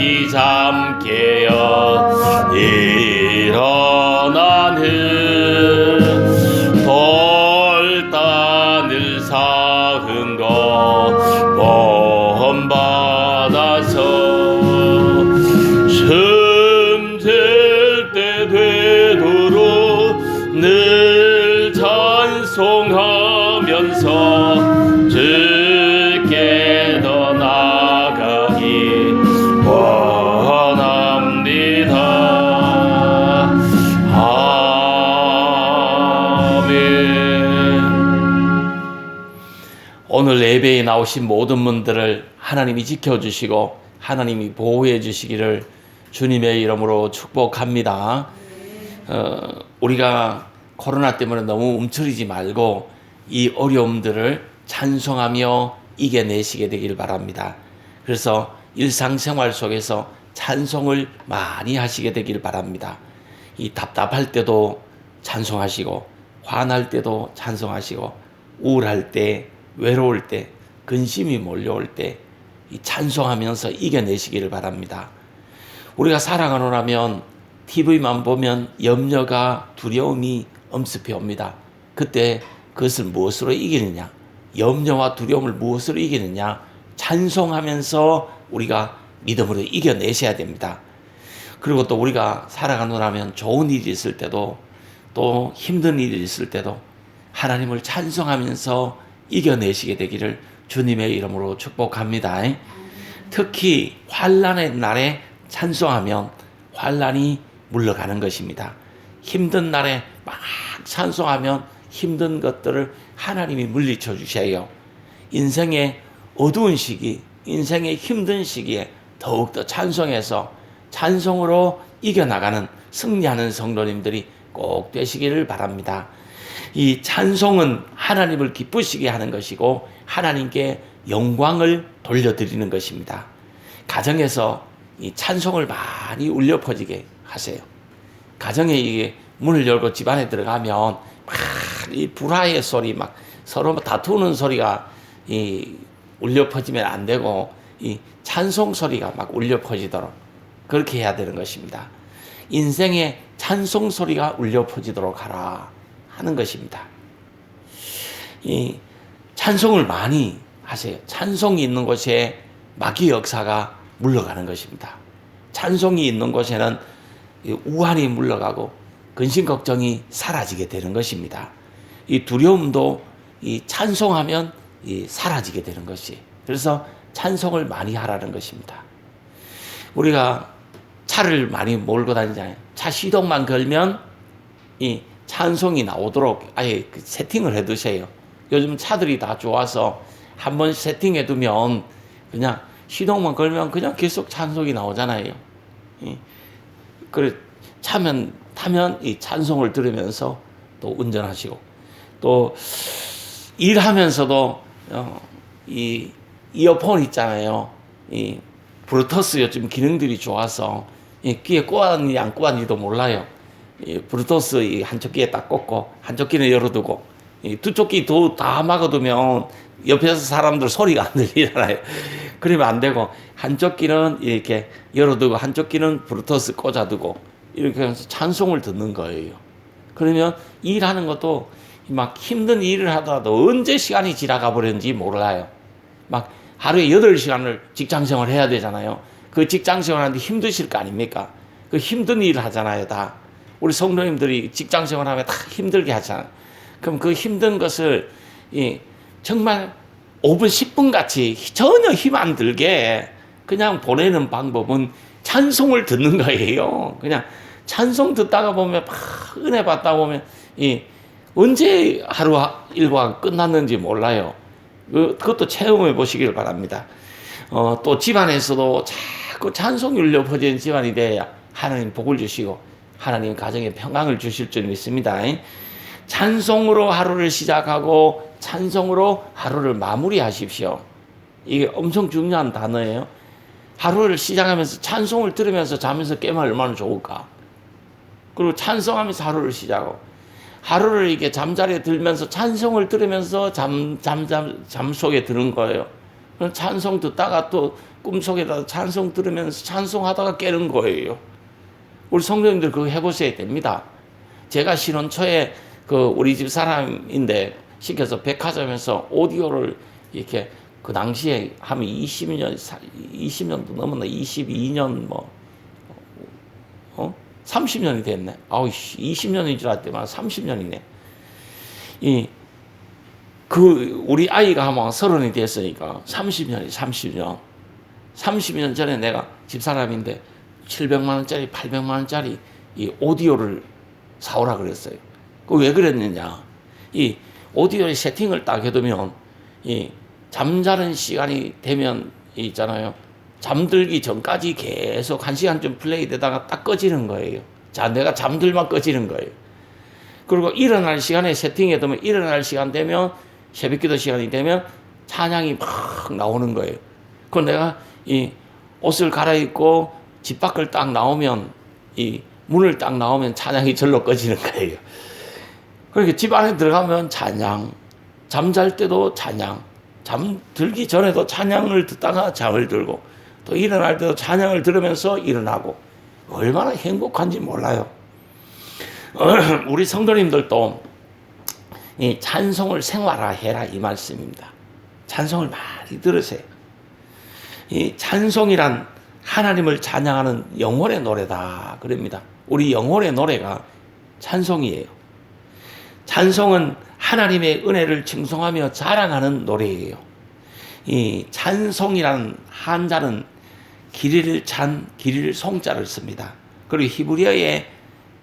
잠자리 잠깨어 일어나는 돌단을 쌓은 거 본받아서 숨질 때 되도록 늘 찬송하면서 주께 더 나아가기 원합니다. 아멘. 오늘 예배에 나오신 모든 분들을 하나님이 지켜주시고 하나님이 보호해 주시기를 주님의 이름으로 축복합니다. 우리가 코로나 때문에 너무 움츠리지 말고 이 어려움들을 찬송하며 이겨내시게 되길 바랍니다. 그래서 일상생활 속에서 찬송을 많이 하시게 되길 바랍니다. 이 답답할 때도 찬송하시고 화날 때도 찬송하시고 우울할 때, 외로울 때, 근심이 몰려올 때 이 찬송하면서 이겨내시기를 바랍니다. 우리가 살아가노라면 TV만 보면 염려가 두려움이 엄습해 옵니다. 그때 그것을 무엇으로 이기느냐? 염려와 두려움을 무엇으로 이기느냐? 찬송하면서 우리가 믿음으로 이겨내셔야 됩니다. 그리고 또 우리가 살아가노라면 좋은 일이 있을 때도 또 힘든 일이 있을 때도 하나님을 찬송하면서 이겨내시게 되기를 주님의 이름으로 축복합니다. 특히 환난의 날에 찬송하면 환난이 물러가는 것입니다. 힘든 날에 막 찬송하면 힘든 것들을 하나님이 물리쳐 주셔요. 인생의 어두운 시기, 인생의 힘든 시기에 더욱더 찬송해서 찬송으로 이겨나가는 승리하는 성도님들이 꼭 되시기를 바랍니다. 이 찬송은 하나님을 기쁘시게 하는 것이고 하나님께 영광을 돌려드리는 것입니다. 가정에서 이 찬송을 많이 울려 퍼지게 하세요. 가정에 이게 문을 열고 집안에 들어가면 막 이 불화의 소리, 막 서로 다투는 소리가 이 울려 퍼지면 안 되고 이 찬송 소리가 막 울려 퍼지도록 그렇게 해야 되는 것입니다. 인생의 찬송 소리가 울려 퍼지도록 하라 하는 것입니다. 이 찬송을 많이 하세요. 찬송이 있는 곳에 마귀 역사가 물러가는 것입니다. 찬송이 있는 곳에는 우환이 물러가고 근심 걱정이 사라지게 되는 것입니다. 이 두려움도 이 찬송하면 사라지게 되는 것이. 그래서 찬송을 많이 하라는 것입니다. 우리가 차를 많이 몰고 다니잖아요. 차 시동만 걸면 이 찬송이 나오도록 아예 세팅을 해 두세요. 요즘 차들이 다 좋아서 한번 세팅해 두면 그냥 시동만 걸면 그냥 계속 찬송이 나오잖아요. 그래 타면 이 찬송을 들으면서 또 운전하시고 또 일하면서도 이 이어폰 있잖아요. 이 블루투스 요즘 기능들이 좋아서 귀에 꽂았는지 안 꽂았는지도 몰라요. 이 블루투스 이 한쪽 귀에 딱 꽂고 한쪽 귀는 열어두고 이 두 쪽 귀 다 막아두면 옆에서 사람들 소리가 안 들리잖아요. 그러면 안 되고 한쪽 귀는 이렇게 열어두고 한쪽 귀는 블루투스 꽂아두고 이렇게 하면서 찬송을 듣는 거예요. 그러면 일하는 것도 막 힘든 일을 하더라도 언제 시간이 지나가 버렸는지 몰라요. 막 하루에 8시간을 직장생활 해야 되잖아요. 그 직장생활 하는데 힘드실 거 아닙니까? 그 힘든 일을 하잖아요, 다. 우리 성도님들이 직장생활 하면 다 힘들게 하잖아요. 그럼 그 힘든 것을 정말 5분, 10분 같이 전혀 힘 안 들게 그냥 보내는 방법은 찬송을 듣는 거예요. 그냥 찬송 듣다가 보면 막 은혜 받다 보면 언제 하루 일과가 끝났는지 몰라요. 그것도 체험해 보시길 바랍니다. 또 집안에서도 자꾸 찬송이 울려 퍼지는 집안이 돼야 하나님 복을 주시고 하나님 가정에 평강을 주실 줄 믿습니다. 찬송으로 하루를 시작하고 찬송으로 하루를 마무리하십시오. 이게 엄청 중요한 단어예요. 하루를 시작하면서 찬송을 들으면서 자면서 깨면 얼마나 좋을까. 그리고 찬송하면서 하루를 시작하고 하루를 이렇게 잠자리에 들면서 찬송을 들으면서 잠 속에 드는 거예요. 찬송 듣다가 또 꿈속에다 찬송 들으면서 찬송하다가 깨는 거예요. 우리 성도님들 그거 해보셔야 됩니다. 제가 신혼 초에 우리 집 사람인데 시켜서 백화점에서 오디오를 이렇게 그 당시에 하면 20년도 넘었나 22년 30년이 됐네. 20년인 줄 알았더만 30년이네. 우리 아이가 아마 30이 됐으니까 30년 전에 내가 집사람인데 700만 원짜리, 800만 원짜리 이 오디오를 사오라 그랬어요. 왜 그랬느냐? 이 오디오의 세팅을 딱 해두면 이 잠자는 시간이 되면 있잖아요. 잠들기 전까지 계속 1시간쯤 플레이 되다가 딱 꺼지는 거예요. 자, 내가 잠들만 꺼지는 거예요. 그리고 일어날 시간에 세팅해두면 일어날 시간 되면 새벽기도 시간이 되면 찬양이 막 나오는 거예요. 그럼 내가 이 옷을 갈아입고 집 밖을 딱 나오면 이 문을 딱 나오면 찬양이 절로 꺼지는 거예요. 그렇게 집 안에 들어가면 찬양, 잠잘 때도 찬양, 잠들기 전에도 찬양을 듣다가 잠을 들고 또 일어날 때도 찬양을 들으면서 일어나고 얼마나 행복한지 몰라요. 우리 성도님들도 이 찬송을 생활화해라 이 말씀입니다. 찬송을 많이 들으세요. 이 찬송이란 하나님을 찬양하는 영혼의 노래다 그럽니다. 우리 영혼의 노래가 찬송이에요. 찬송은 하나님의 은혜를 칭송하며 자랑하는 노래예요. 이 찬송이라는 한자는 길이를 찬, 길이를 송자를 씁니다. 그리고 히브리어의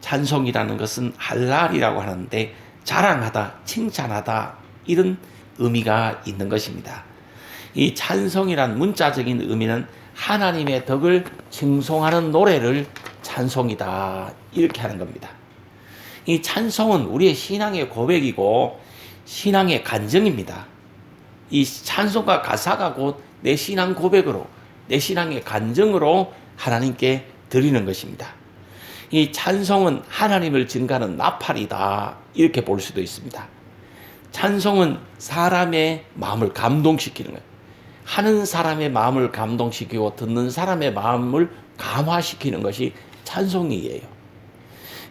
찬송이라는 것은 할랄이라고 하는데 자랑하다, 칭찬하다 이런 의미가 있는 것입니다. 이 찬송이란 문자적인 의미는 하나님의 덕을 칭송하는 노래를 찬송이다 이렇게 하는 겁니다. 이 찬송은 우리의 신앙의 고백이고 신앙의 간증입니다. 이 찬송과 가사가 곧 내 신앙 고백으로 내 신앙의 간증으로 하나님께 드리는 것입니다. 이 찬송은 하나님을 증가하는 나팔이다 이렇게 볼 수도 있습니다. 찬송은 사람의 마음을 감동시키는 거예요. 하는 사람의 마음을 감동시키고 듣는 사람의 마음을 감화시키는 것이 찬송이에요.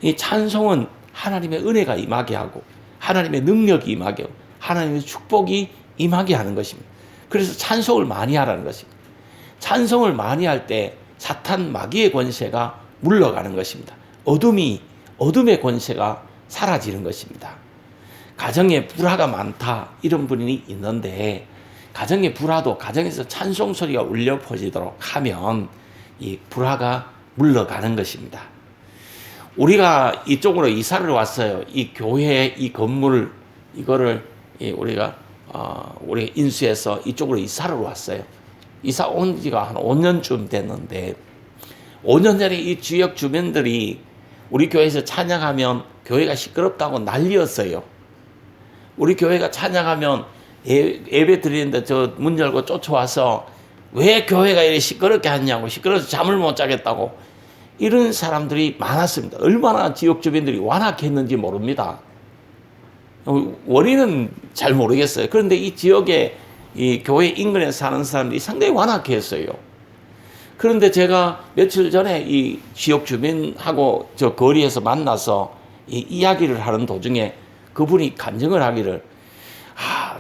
이 찬송은 하나님의 은혜가 임하게 하고 하나님의 능력이 임하게 하고 하나님의 축복이 임하게 하는 것입니다. 그래서 찬송을 많이 하라는 것입니다. 찬송을 많이 할 때 사탄 마귀의 권세가 물러가는 것입니다. 어둠의 권세가 사라지는 것입니다. 가정에 불화가 많다 이런 분이 있는데 가정의 불화도 가정에서 찬송 소리가 울려 퍼지도록 하면 이 불화가 물러가는 것입니다. 우리가 이쪽으로 이사를 왔어요. 이 교회 이 건물 이거를 우리가 인수해서 이쪽으로 이사를 왔어요. 이사 온 지가 한 5년쯤 됐는데 5년 전에 이 지역 주민들이 우리 교회에서 찬양하면 교회가 시끄럽다고 난리였어요. 우리 교회가 찬양하면 예배 드리는데 저 문 열고 쫓아와서 왜 교회가 이렇게 시끄럽게 하냐고 시끄러워서 잠을 못 자겠다고 이런 사람들이 많았습니다. 얼마나 지역 주민들이 완악했는지 모릅니다. 원인은 잘 모르겠어요. 그런데 이 지역에 이 교회 인근에 사는 사람들이 상당히 완악했어요. 그런데 제가 며칠 전에 이 지역 주민하고 저 거리에서 만나서 이 이야기를 하는 도중에 그분이 간증을 하기를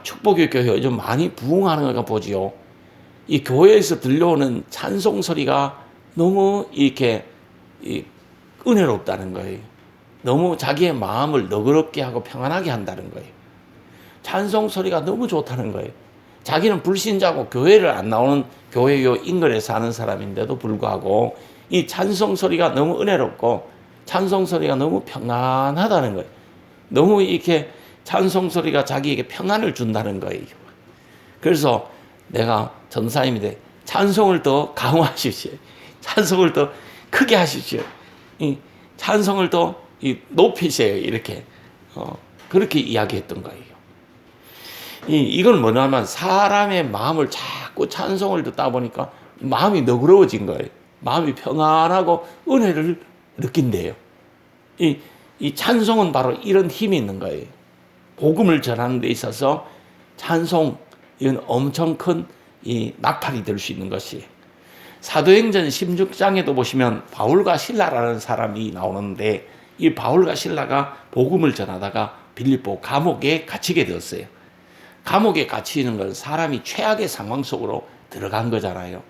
축복의 교회 요즘 많이 부흥하는 거 보지요. 이 교회에서 들려오는 찬송 소리가 너무 이렇게 은혜롭다는 거예요. 너무 자기의 마음을 너그럽게 하고 평안하게 한다는 거예요. 찬송 소리가 너무 좋다는 거예요. 자기는 불신자고 교회를 안 나오는 교회요 인근에 사는 사람인데도 불구하고 이 찬송 소리가 너무 은혜롭고 찬송 소리가 너무 평안하다는 거예요. 너무 이렇게 찬송 소리가 자기에게 평안을 준다는 거예요. 그래서 내가 전사님인데 찬송을 더 강화하십시오. 찬송을 더 크게 하십시오. 이 찬송을 더 높이세요. 이렇게 그렇게 이야기했던 거예요. 이건 뭐냐면 사람의 마음을 자꾸 찬송을 듣다 보니까 마음이 너그러워진 거예요. 마음이 평안하고 은혜를 느낀대요. 이 찬송은 바로 이런 힘이 있는 거예요. 복음을 전하는 데 있어서 찬송, 이건 엄청 큰 이 나팔이 될 수 있는 것이, 사도행전 16장에도 보시면 바울과 실라라는 사람이 나오는데, 이 바울과 실라가 복음을 전하다가 빌립보 감옥에 갇히게 되었어요. 감옥에 갇히는 건 사람이 최악의 상황 속으로 들어간 거잖아요.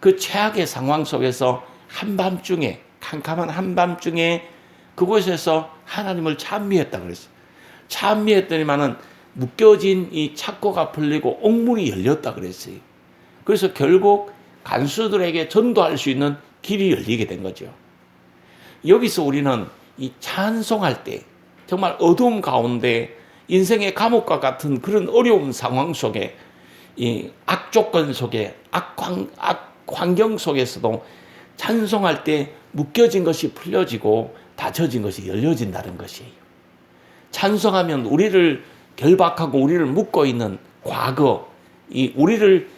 그 최악의 상황 속에서 한밤중에, 캄캄한 한밤중에 그곳에서 하나님을 찬미했다 그랬어요. 찬미했더니만은 묶여진 이 착고가 풀리고 옥문이 열렸다 그랬어요. 그래서 결국 간수들에게 전도할 수 있는 길이 열리게 된 거죠. 여기서 우리는 이 찬송할 때 정말 어두움 가운데 인생의 감옥과 같은 그런 어려운 상황 속에, 이 악조건 속에, 악환경 속에서도 찬송할 때 묶여진 것이 풀려지고 닫혀진 것이 열려진다는 것이에요. 찬송하면 우리를 결박하고 우리를 묶고 있는 과거, 우리를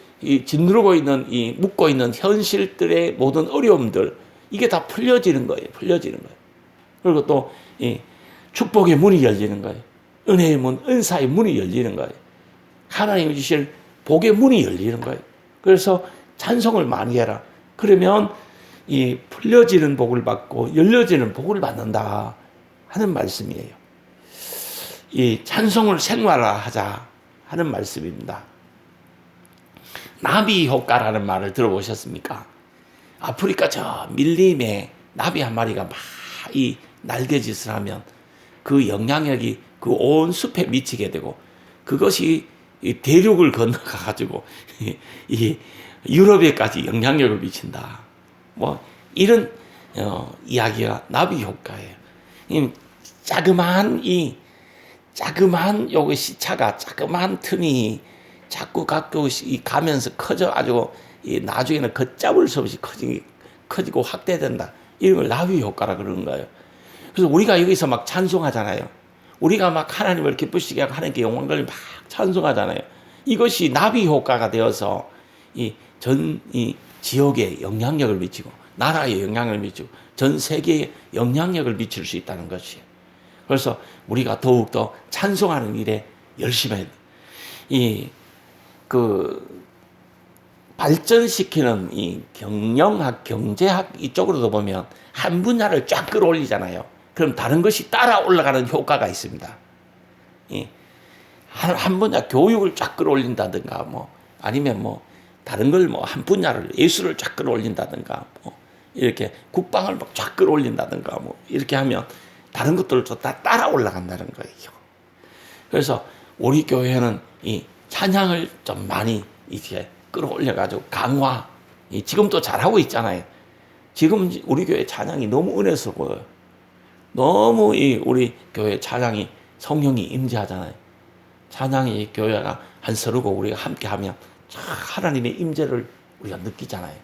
짓누르고 있는 묶고 있는 현실들의 모든 어려움들, 이게 다 풀려지는 거예요. 풀려지는 거예요. 그리고 또 축복의 문이 열리는 거예요. 은혜의 문, 은사의 문이 열리는 거예요. 하나님이 주실 복의 문이 열리는 거예요. 그래서 찬송을 많이 해라. 그러면 이 풀려지는 복을 받고 열려지는 복을 받는다 하는 말씀이에요. 이 찬송을 생활화하자 하는 말씀입니다. 나비 효과라는 말을 들어보셨습니까? 아프리카 저 밀림에 나비 한 마리가 막 이 날개짓을 하면 그 영향력이 그 온 숲에 미치게 되고, 그것이 이 대륙을 건너가 가지고 이 유럽에까지 영향력을 미친다. 뭐 이런 이야기가 나비 효과예요. 자그마한 요거 시차가, 자그마한 틈이 자꾸 가면서 커져가지고 나중에는 걷잡을 수 없이 커지고 확대된다. 이런 걸 나비 효과라 그러는 거예요. 그래서 우리가 여기서 막 찬송하잖아요. 우리가 막 하나님을 기쁘시게 하고 하나님께 영광 돌리며 막 찬송하잖아요. 이것이 나비 효과가 되어서 전 지역에 영향력을 미치고, 나라에 영향을 미치고, 전 세계에 영향력을 미칠 수 있다는 것이에요. 그래서 우리가 더욱더 찬송하는 일에 열심히 해야 돼. 발전시키는 이 경영학, 경제학 이쪽으로도 보면 한 분야를 쫙 끌어올리잖아요. 그럼 다른 것이 따라 올라가는 효과가 있습니다. 한 분야 교육을 쫙 끌어올린다든가, 아니면 다른 걸 한 분야를, 예술을 쫙 끌어올린다든가, 이렇게 국방을 막 쫙 끌어올린다든가, 이렇게 하면 다른 것들도 다 따라 올라간다는 거예요. 그래서 우리 교회는 이 찬양을 좀 많이 이렇게 끌어올려가지고 강화, 지금도 잘하고 있잖아요. 지금 우리 교회 찬양이 너무 은혜스러워요. 너무 우리 교회 찬양이 성령이 임재하잖아요. 찬양이 교회가 한서르고 우리가 함께 하면 하나님의 임재를 우리가 느끼잖아요.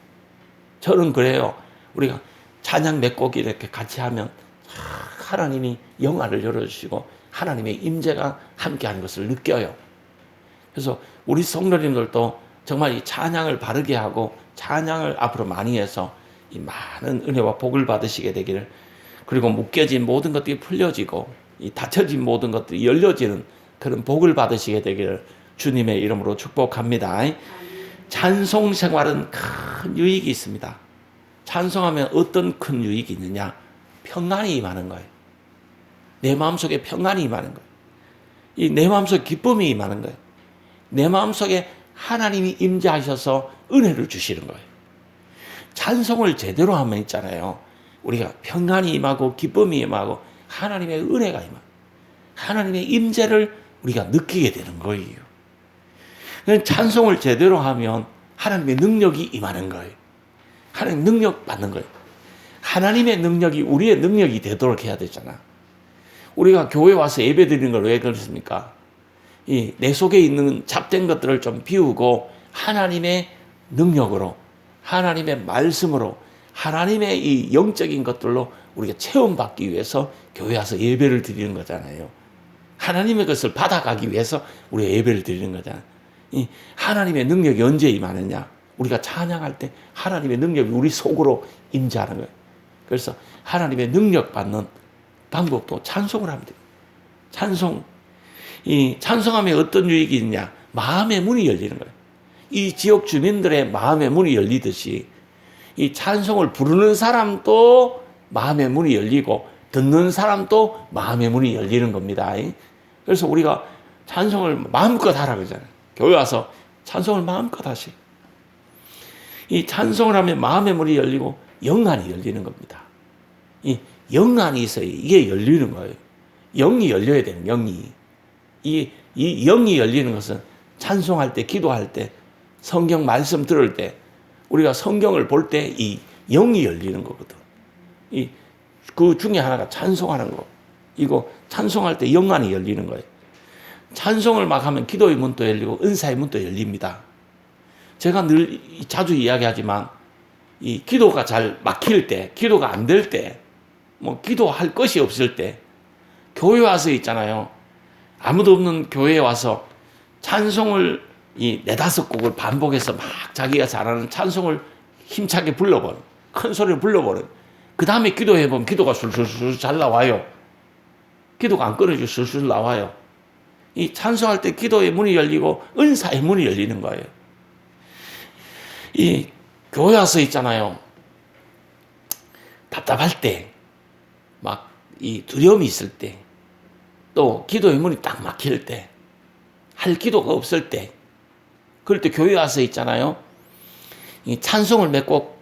저는 그래요. 우리가 찬양 몇 곡 이렇게 같이 하면 하나님이 영화를 열어주시고 하나님의 임재가 함께하는 것을 느껴요. 그래서 우리 성도님들도 정말 이 찬양을 바르게 하고 찬양을 앞으로 많이 해서 이 많은 은혜와 복을 받으시게 되기를, 그리고 묶여진 모든 것들이 풀려지고 이 닫혀진 모든 것들이 열려지는 그런 복을 받으시게 되기를 주님의 이름으로 축복합니다. 찬송 생활은 큰 유익이 있습니다. 찬송하면 어떤 큰 유익이 있느냐? 평안이 임하는 거예요. 내 마음속에 평안이 임하는 거예요. 내 마음속에 기쁨이 임하는 거예요. 내 마음속에 하나님이 임재하셔서 은혜를 주시는 거예요. 찬송을 제대로 하면 있잖아요. 우리가 평안이 임하고 기쁨이 임하고 하나님의 은혜가 임하고 하나님의 임재를 우리가 느끼게 되는 거예요. 찬송을 제대로 하면 하나님의 능력이 임하는 거예요. 하나님 능력 받는 거예요. 하나님의 능력이 우리의 능력이 되도록 해야 되잖아. 우리가 교회 와서 예배 드리는 걸 왜 그렇습니까? 내 속에 있는 잡된 것들을 좀 비우고 하나님의 능력으로, 하나님의 말씀으로, 하나님의 이 영적인 것들로 우리가 체험받기 위해서 교회 와서 예배를 드리는 거잖아요. 하나님의 것을 받아가기 위해서 우리가 예배를 드리는 거잖아요. 하나님의 능력이 언제 임하느냐? 우리가 찬양할 때 하나님의 능력이 우리 속으로 임재하는 거예요. 그래서 하나님의 능력 받는 방법도 찬송을 하면 돼요. 찬송하면 어떤 유익이 있냐? 마음의 문이 열리는 거예요. 이 지역 주민들의 마음의 문이 열리듯이 이 찬송을 부르는 사람도 마음의 문이 열리고 듣는 사람도 마음의 문이 열리는 겁니다. 그래서 우리가 찬송을 마음껏 하라 그러잖아요. 교회 와서 찬송을 마음껏 하시. 이 찬송을 하면 마음의 문이 열리고 영안이 열리는 겁니다. 이 영안이 있어야 이게 열리는 거예요. 영이 열려야 되는 영이. 이 영이 열리는 것은 찬송할 때, 기도할 때, 성경 말씀 들을 때, 우리가 성경을 볼 때 이 영이 열리는 거거든. 그 중에 하나가 찬송하는 거. 이거 찬송할 때 영안이 열리는 거예요. 찬송을 막 하면 기도의 문도 열리고 은사의 문도 열립니다. 제가 늘 자주 이야기하지만 이 기도가 잘 막힐 때, 기도가 안 될 때, 뭐 기도할 것이 없을 때 교회 와서 있잖아요. 아무도 없는 교회에 와서 찬송을 이 4-5곡을 반복해서 막 자기가 잘하는 찬송을 힘차게 불러버려. 큰 소리로 불러버려. 그 다음에 기도해보면 기도가 술술술 잘 나와요. 기도가 안 끊어지고 술술 나와요. 이 찬송할 때 기도의 문이 열리고 은사의 문이 열리는 거예요. 이 교회 와서 있잖아요. 답답할 때, 막 이 두려움이 있을 때, 또 기도의 문이 딱 막힐 때, 할 기도가 없을 때, 그럴 때 교회 와서 있잖아요. 이 찬송을 몇 곡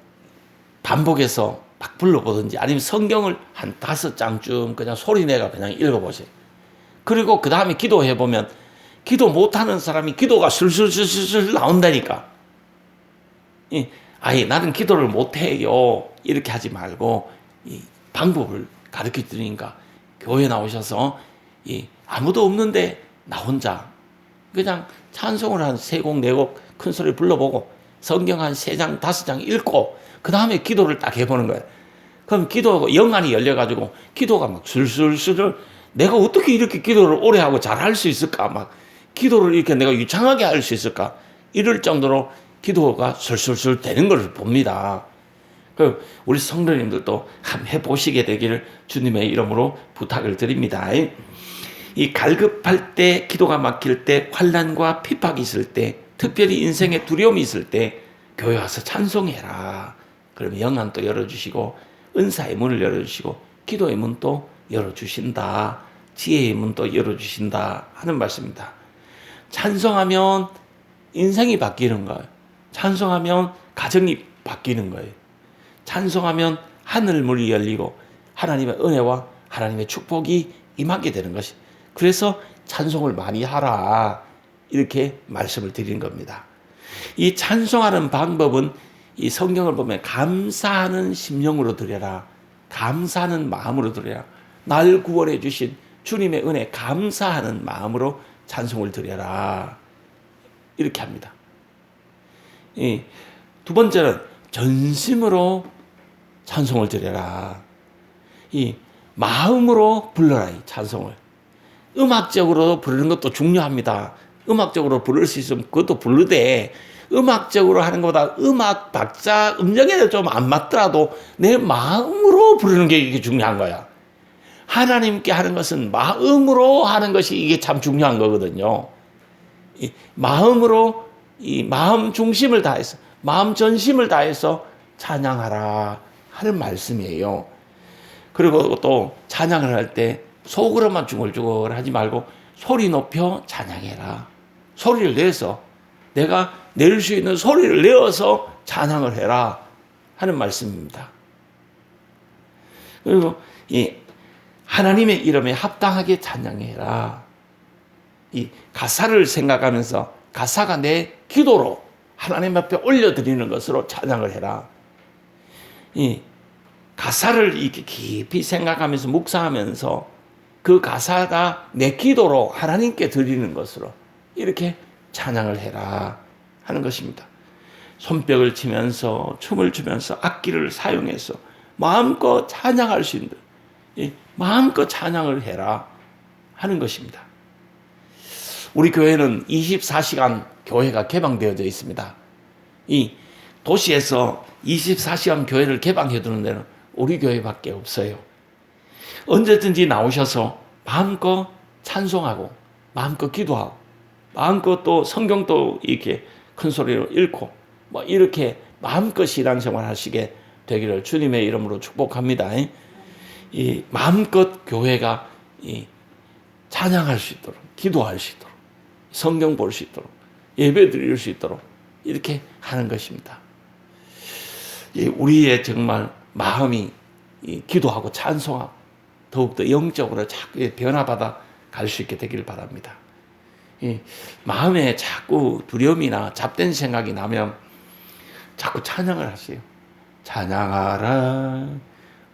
반복해서 막 불러보든지 아니면 성경을 한 5장쯤 그냥 소리내가 그냥 읽어보세요. 그리고 그 다음에 기도해보면 기도 못하는 사람이 기도가 술술술술 나온다니까. 아예 나는 기도를 못해요. 이렇게 하지 말고 이 방법을 가르쳐 드리니까 교회 나오셔서 아무도 없는데 나 혼자 그냥 찬송을 한 3곡, 4곡 큰 소리 불러보고 성경 한 3장, 5장 읽고 그 다음에 기도를 딱 해보는 거예요. 그럼 기도가 영안이 열려가지고 기도가 막 술술술 내가 어떻게 이렇게 기도를 오래 하고 잘할 수 있을까? 막 기도를 이렇게 내가 유창하게 할 수 있을까? 이럴 정도로 기도가 술술술 되는 것을 봅니다. 그 우리 성도님들도 한번 해보시게 되기를 주님의 이름으로 부탁을 드립니다. 이 갈급할 때, 기도가 막힐 때, 환난과 핍박이 있을 때, 특별히 인생에 두려움이 있을 때 교회 와서 찬송해라. 그러면 영안도 열어주시고 은사의 문을 열어주시고 기도의 문도 열어주신다. 지혜의 문도 열어주신다 하는 말씀입니다. 찬송하면 인생이 바뀌는 거예요. 찬송하면 가정이 바뀌는 거예요. 찬송하면 하늘 문이 열리고 하나님의 은혜와 하나님의 축복이 임하게 되는 것이. 그래서 찬송을 많이 하라. 이렇게 말씀을 드린 겁니다. 이 찬송하는 방법은 이 성경을 보면 감사하는 심령으로 드려라. 감사하는 마음으로 드려라. 날 구원해 주신 주님의 은혜 감사하는 마음으로 찬송을 드려라. 이렇게 합니다. 두 번째는 전심으로 찬송을 드려라. 이 마음으로 불러라. 이 찬송을. 음악적으로 부르는 것도 중요합니다. 음악적으로 부를 수 있으면 그것도 부르되 음악적으로 하는 것보다 음악 박자 음정에 좀 안 맞더라도 내 마음으로 부르는 게 이게 중요한 거야. 하나님께 하는 것은 마음으로 하는 것이 이게 참 중요한 거거든요. 이 마음으로 이 마음 중심을 다해서 마음 전심을 다해서 찬양하라 하는 말씀이에요. 그리고 또 찬양을 할 때 속으로만 중얼중얼 하지 말고 소리 높여 찬양해라. 소리를 내서 내가 낼 수 있는 소리를 내어서 찬양을 해라 하는 말씀입니다. 그리고 이 하나님의 이름에 합당하게 찬양해라. 이 가사를 생각하면서 가사가 내 기도로 하나님 앞에 올려드리는 것으로 찬양을 해라. 이 가사를 이렇게 깊이 생각하면서 묵상하면서 그 가사가 내 기도로 하나님께 드리는 것으로 이렇게 찬양을 해라 하는 것입니다. 손뼉을 치면서 춤을 추면서 악기를 사용해서 마음껏 찬양할 수 있는 마음껏 찬양을 해라 하는 것입니다. 우리 교회는 24시간 교회가 개방되어져 있습니다. 이 도시에서 24시간 교회를 개방해두는 데는 우리 교회밖에 없어요. 언제든지 나오셔서 마음껏 찬송하고 마음껏 기도하고 마음껏 또 성경도 이렇게 큰 소리로 읽고 뭐 이렇게 마음껏 신앙생활 하시게 되기를 주님의 이름으로 축복합니다. 이 마음껏 교회가 이 찬양할 수 있도록, 기도할 수 있도록, 성경 볼 수 있도록, 예배 드릴 수 있도록 이렇게 하는 것입니다. 우리의 정말 마음이 기도하고 찬송하고 더욱더 영적으로 자꾸 변화받아 갈 수 있게 되길 바랍니다. 마음에 자꾸 두려움이나 잡된 생각이 나면 자꾸 찬양을 하세요. 찬양하라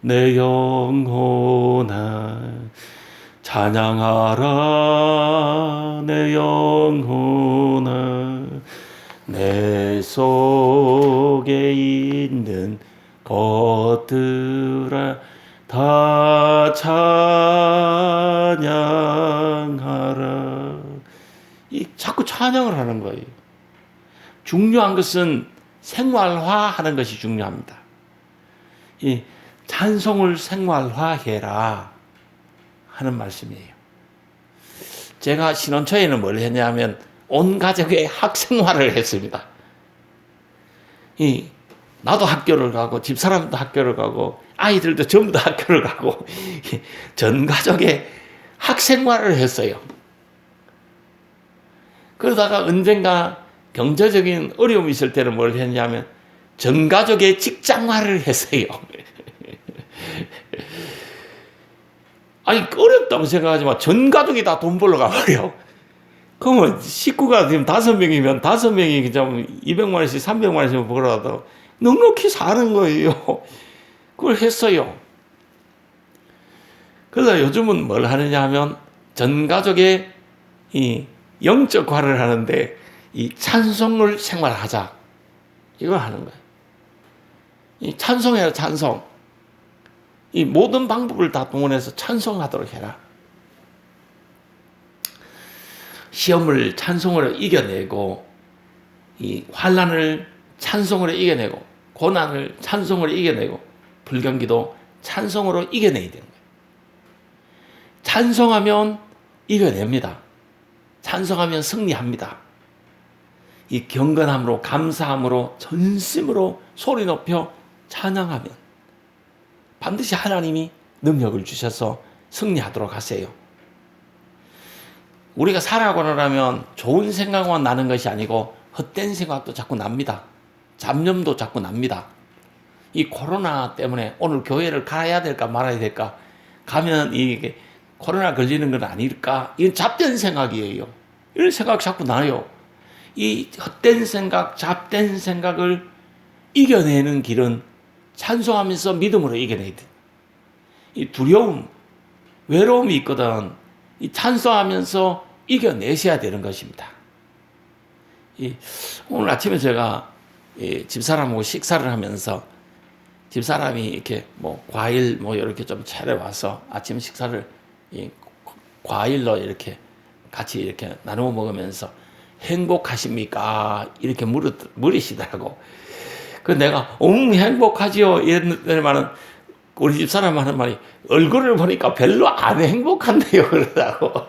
내 영혼아, 찬양하라 내 영혼아, 내 속에 있는 것들아 다 찬양하라. 자꾸 찬양을 하는 거예요. 중요한 것은 생활화하는 것이 중요합니다. 이 찬송을 생활화해라 하는 말씀이에요. 제가 신혼초에는 뭘 했냐면 온 가족의 학생활을 했습니다. 나도 학교를 가고 집사람도 학교를 가고 아이들도 전부 다 학교를 가고 전 가족의 학생활을 했어요. 그러다가 언젠가 경제적인 어려움이 있을 때는 뭘 했냐면 전 가족의 직장활을 했어요. 아니 어렵다고 생각하지만 전 가족이 다 돈 벌러 가버려. 그러면 식구가 지금 5명이면 5명이 그냥 200만 원씩 300만 원씩 벌어도 넉넉히 사는 거예요. 그걸 했어요. 그래서 요즘은 뭘 하느냐 하면 전 가족의 이 영적화를 하는데 이 찬송을 생활하자. 이걸 하는 거예요. 이 찬송해라, 찬송. 이 모든 방법을 다 동원해서 찬송하도록 해라. 시험을 찬송으로 이겨내고, 이 환난을 찬송으로 이겨내고, 고난을 찬송으로 이겨내고, 불경기도 찬송으로 이겨내야 되는 거예요. 찬송하면 이겨냅니다. 찬송하면 승리합니다. 이 경건함으로, 감사함으로, 전심으로 소리 높여 찬양하면 반드시 하나님이 능력을 주셔서 승리하도록 하세요. 우리가 살아가려면 좋은 생각만 나는 것이 아니고 헛된 생각도 자꾸 납니다. 잡념도 자꾸 납니다. 이 코로나 때문에 오늘 교회를 가야 될까 말아야 될까, 가면 이게 코로나 걸리는 건 아닐까, 이건 잡된 생각이에요. 이런 생각 자꾸 나요. 이 헛된 생각, 잡된 생각을 이겨내는 길은 찬송하면서 믿음으로 이겨내야 돼. 이 두려움, 외로움이 있거든. 이 찬송하면서 이겨내셔야 되는 것입니다. 오늘 아침에 제가 집사람하고 식사를 하면서 집사람이 이렇게 뭐 과일 뭐 이렇게 좀 차려와서 아침 식사를 과일로 이렇게 같이 이렇게 나누어 먹으면서 행복하십니까? 이렇게 물으시더라고. 그 내가 행복하지요. 이랬더니만은 우리 집사람 하는 말이 얼굴을 보니까 별로 안 행복한데요. 그러더라고.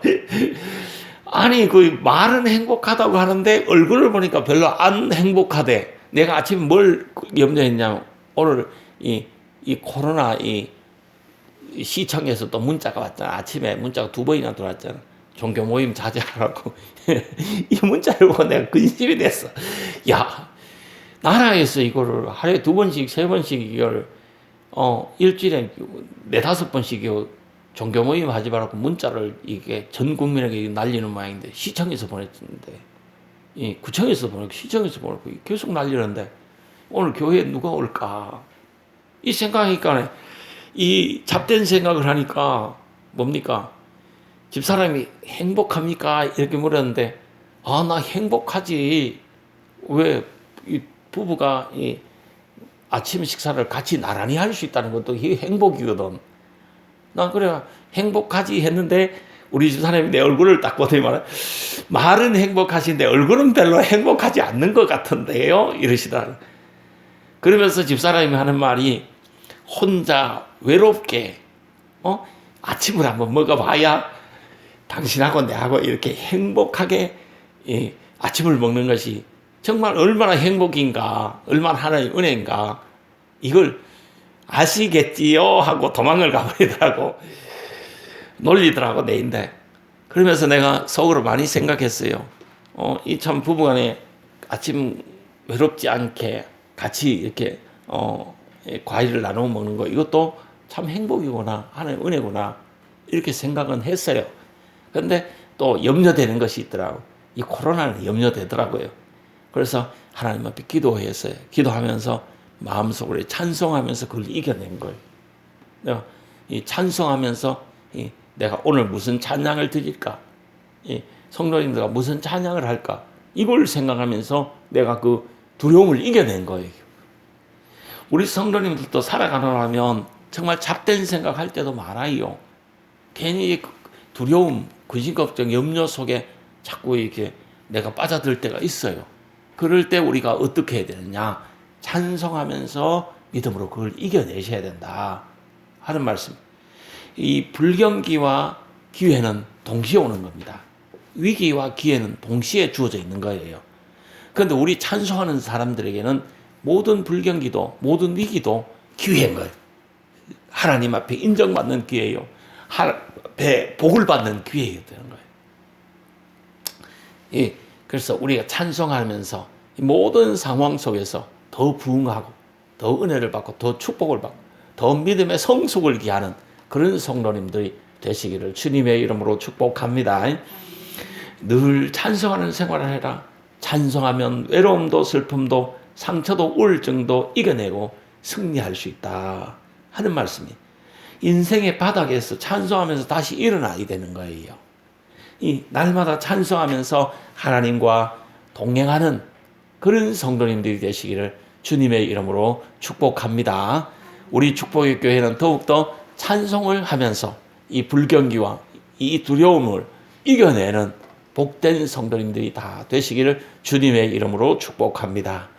아니 그 말은 행복하다고 하는데 얼굴을 보니까 별로 안 행복하대. 내가 아침에 뭘 염려했냐면 오늘 이 코로나 시청에서 또 문자가 왔잖아. 아침에 문자가 2번이나 들어왔잖아. 종교 모임 자제하라고. 이 문자를 보고 내가 근심이 됐어. 야, 나라에서 이거를 하루에 2번씩, 3번씩 이걸 일주일에 4-5번씩 종교 모임 하지 말라고 문자를 이게 전 국민에게 날리는 모양인데, 시청에서 보냈는데, 구청에서 보내고 시청에서 보내고 계속 날리는데 오늘 교회에 누가 올까? 이 생각하니까 이 잡된 생각을 하니까 뭡니까? 집사람이 행복합니까? 이렇게 물었는데, 나 행복하지. 왜 이 부부가 이 아침 식사를 같이 나란히 할 수 있다는 것도 이게 행복이거든. 난 그래 행복하지 했는데 우리 집사람이 내 얼굴을 딱 보더니 말은 행복하신데 얼굴은 별로 행복하지 않는 것 같은데요? 이러시더라고요. 그러면서 집사람이 하는 말이 혼자 외롭게 아침을 한번 먹어봐야 당신하고 내하고 이렇게 행복하게 아침을 먹는 것이 정말 얼마나 행복인가, 얼마나 하나님의 은혜인가, 이걸 아시겠지요? 하고 도망을 가버리더라고. 놀리더라고, 내인데. 그러면서 내가 속으로 많이 생각했어요. 이 참 부부간에 아침 외롭지 않게 같이 이렇게, 과일을 나눠 먹는 거, 이것도 참 행복이구나, 하나님의 은혜구나, 이렇게 생각은 했어요. 그런데 또 염려되는 것이 있더라고. 이 코로나는 염려되더라고요. 그래서 하나님 앞에 기도했어요. 기도하면서 마음속으로 찬송하면서 그걸 이겨낸 거예요. 내가 이 찬송하면서 내가 오늘 무슨 찬양을 드릴까? 성도님들과 무슨 찬양을 할까? 이걸 생각하면서 내가 그 두려움을 이겨낸 거예요. 우리 성도님들도 살아가려면 정말 잡된 생각할 때도 많아요. 괜히 두려움, 근심, 걱정, 염려 속에 자꾸 이렇게 내가 빠져들 때가 있어요. 그럴 때 우리가 어떻게 해야 되느냐? 찬송하면서 믿음으로 그걸 이겨내셔야 된다 하는 말씀. 이 불경기와 기회는 동시에 오는 겁니다. 위기와 기회는 동시에 주어져 있는 거예요. 그런데 우리 찬송하는 사람들에게는 모든 불경기도, 모든 위기도 기회인 거예요. 하나님 앞에 인정받는 기회예요. 앞에 복을 받는 기회가 되는 거예요. 그래서 우리가 찬송하면서 모든 상황 속에서 더 부응하고, 더 은혜를 받고, 더 축복을 받고, 더 믿음의 성숙을 기하는 그런 성도님들이 되시기를 주님의 이름으로 축복합니다. 늘 찬송하는 생활을 해라. 찬송하면 외로움도 슬픔도 상처도 우울증도 이겨내고 승리할 수 있다 하는 말씀이, 인생의 바닥에서 찬송하면서 다시 일어나야 되는 거예요. 이 날마다 찬송하면서 하나님과 동행하는 그런 성도님들이 되시기를 주님의 이름으로 축복합니다. 우리 축복의 교회는 더욱더 찬송을 하면서 이 불경기와 이 두려움을 이겨내는 복된 성도님들이 다 되시기를 주님의 이름으로 축복합니다.